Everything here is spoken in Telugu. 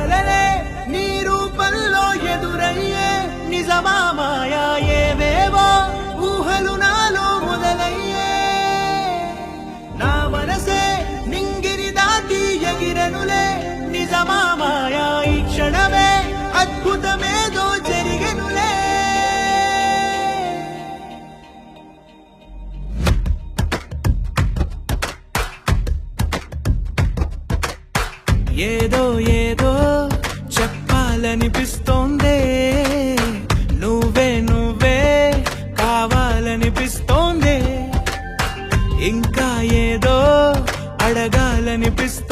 కలలే నీ రూపంలో ఎదురయ్యే నిజమా మాయా ఏవేవో ఊహలు నాలో మొదలయ్యే నా మనసే నింగిని దాటి ఎగిరెనులే నిజమా మాయా ఈ క్షణమే అద్భుతమేదో జరిగెనులే ఏదో ఏదో చెప్పాలనిపిస్తోందే నువ్వే నువ్వే కావాలనిపిస్తోందే ఇంకా ఏదో అడగాలనిపిస్తోంది